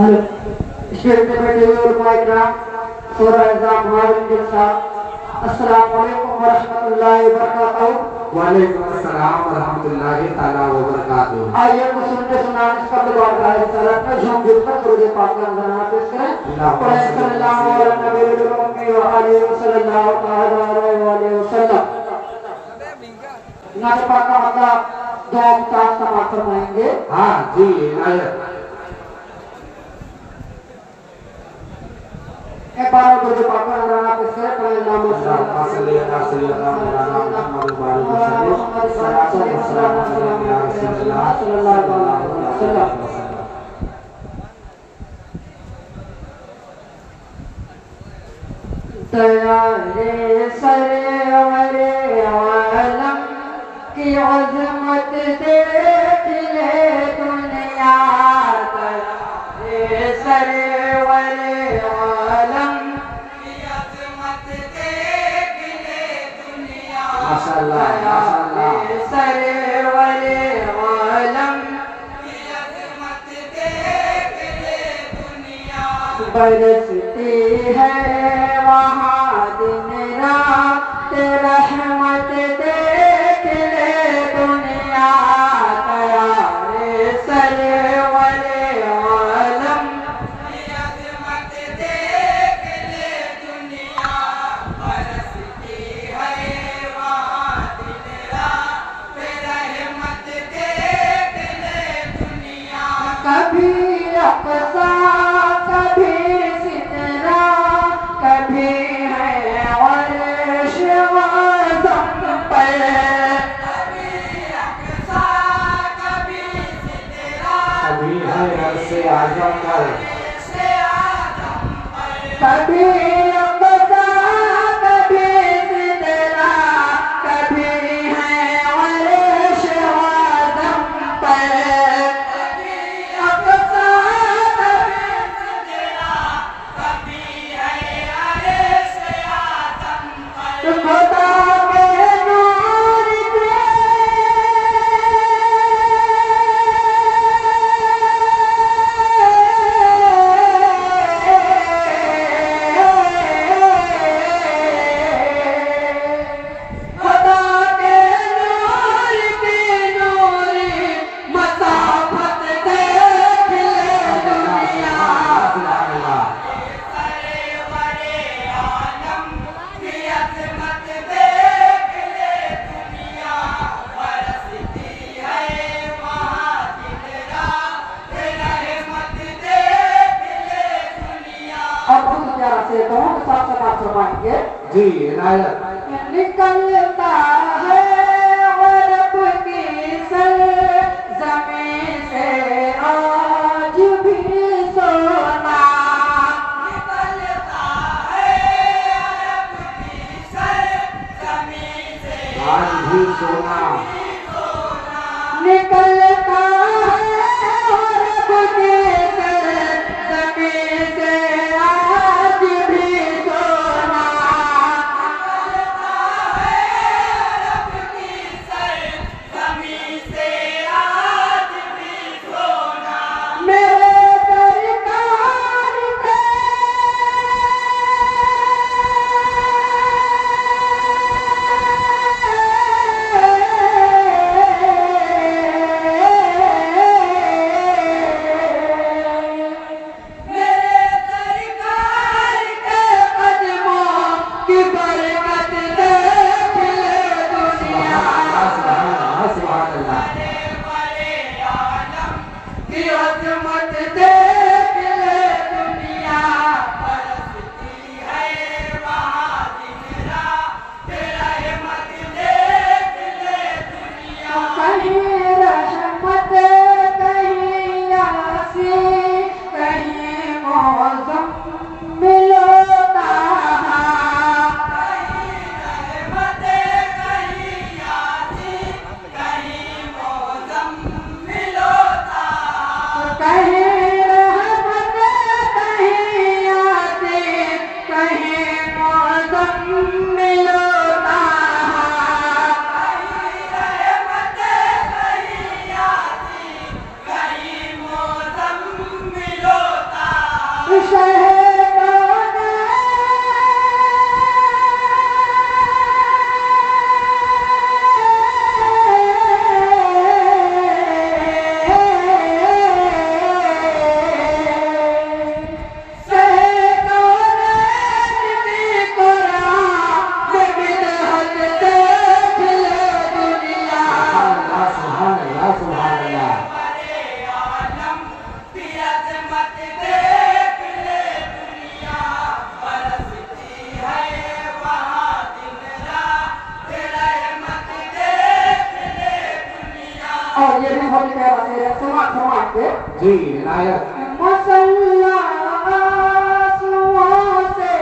Hello stage पे बैठे हुए उलमा इकराम शोरा इज़ाम हाज़िरीन के साथ अस्सलाम वालेकुम व रहमतुल्लाहि व बरकातहू। वालेकुम अस्सलाम व रहमतुल्लाहि ताला व बरकातहू। आइए कुछ सुनते सुनाने इसका दुआ का रिसाला में झूम झूम कर दुरूद पाक का नज़राना पेश करें। और सल्लल्लाहु अलैहि नबी व आलिहि व सल्लल्लाहु अलैहि वसल्लम। नाज़ पाक का मतलब दुआ का समाप्त फरमाएंगे। हाँ जी इनायत एक बार दुरूद पाक का नज़राना पेश करें। अल्लाहुम्मा सल्ली अला सय्यिदना मुहम्मद व आलिहि वसल्लम। सलातो व सलाम अला रसूलिल्लाह सल्लल्लाहु अलैहि वसल्लम। तयारे सरवरे आलम की अज़मत देख ले दुनिया। तयारे सरवरे आलम की अज़मत देख ले दुनिया। माशाअल्लाह माशाअल्लाह। सरवरे आलम की अज़मत देख ले दुनिया। बरसती है वहाँ दिन रात रहमत देख ले दुनिया। तयारे सरवरे आलम की अज़मत देख ले दुनिया। बरसती है वहाँ दिन रात रहमत देख ले दुनिया। कभी अक़सा कभी सिदरा कभी है अर्श आज़म पर। कभी अक़सा कभी सिदरा कभी है अर्श आज़म पर। कभी अक़सा कभी सिदरा कभी है अर्श आज़म पर। कभी अक़सा कभी सिदरा कभी है अर्श आज़म पर। खुदा के नूर के खुदा के नूर की नूरी मसाफत देख ले दुनिया। सरवरे आलम की अज़मत देख ले दुनिया। बरसती है वहाँ दिन रात रहमत देख ले दुनिया। और बहुत प्यारा से दोनों के साथ साथ आप फरमाएंगे। जी इनायत निकलता है अरब की सरज़मीं से आज भी सोना। निकलता है अरब की सरज़मीं से आज भी सोना। निकलता है अरब की सरज़मीं से आज भी सोना। मेरे सरकार पे भी बहुत प्यारा शेर है, समाएंगे। जी इनायत। मसल्ला आंसुओं से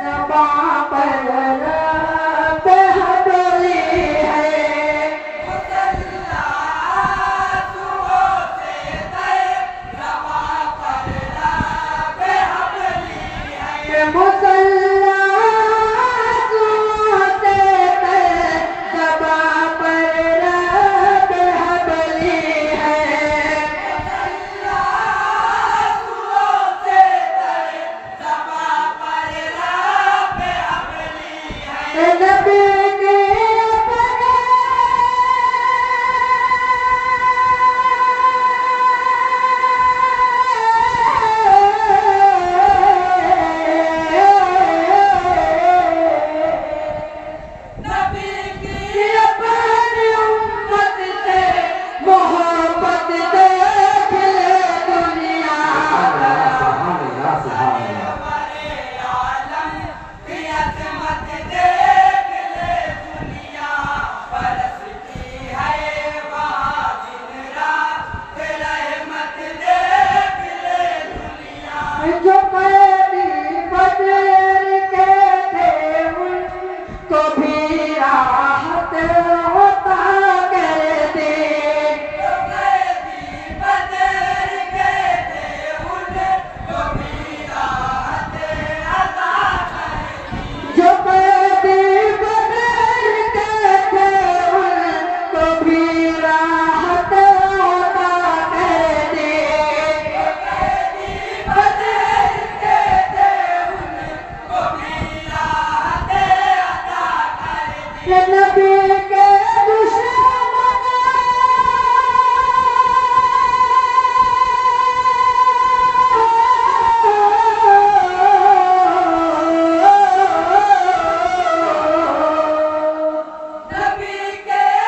ज़बां पर बेहदली है। मसल्ला आंसुओं से ज़बां पर बेहदली है। मसल्ला आंसुओं से ज़बां पर बेहदली है। नबी के अपनी उम्मत से मोहब्बत देख ले दुनिया। सुभान अल्लाह सुभान अल्लाह। जो कैदी बदर के थे उनको भी राहत होता करते। जो कैदी बदर के थे उनको भी राहत होता करते। नबी के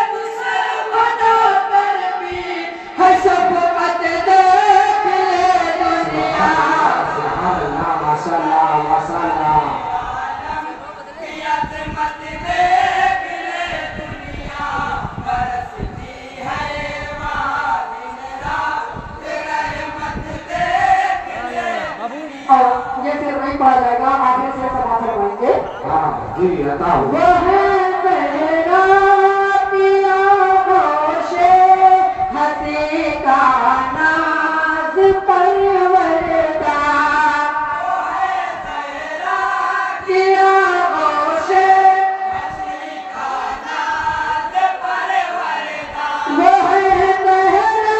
दुश्मनों पर भी है शफ़क़त देख ले दुनिया। सुभान अल्लाह माशाअल्लाह माशाअल्लाह। और ये फिर नहीं पढ़ा जाएगा, आगे से समाप्त करेंगे। हाँ जी अता हो। वो है ज़हरा की आगोशे हंसी का नाज़ परवरदा। की आगोशे वो है ज़हरा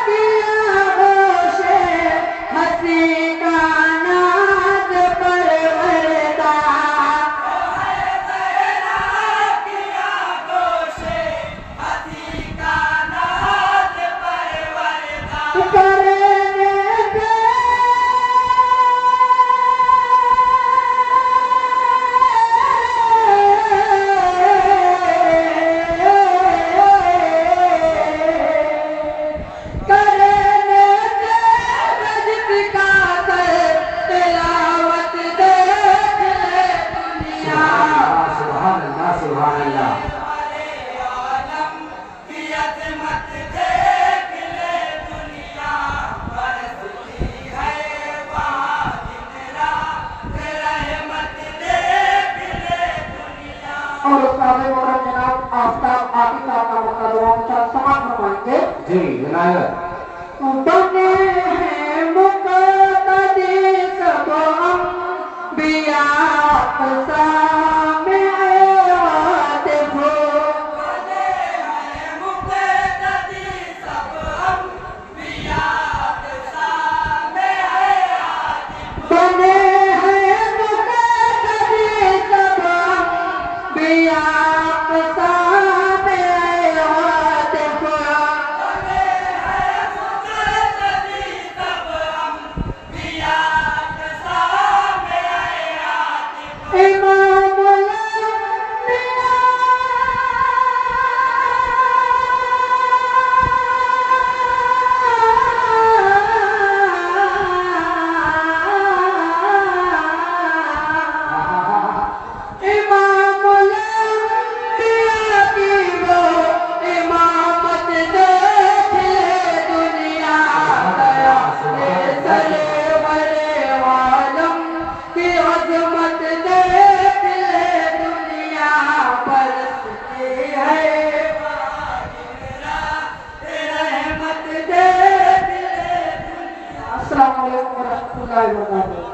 की आगोशे हंसी का नाज़ परवरदा। सुभान अल्लाह सुभान अल्लाह। और उसका आगे मोहम्मद जनाब आफ्ताब आतिफ साहब का मौका दुआ के साथ समाप्त फरमाएंगे। जी इनायत। बने हैं मुक़तदी सब अंबिया क़साम आतिफ। बने हैं मुक़तदी सब अंबिया क़साम आतिफ। वरहमतुल्लाहि वबरकातुहू।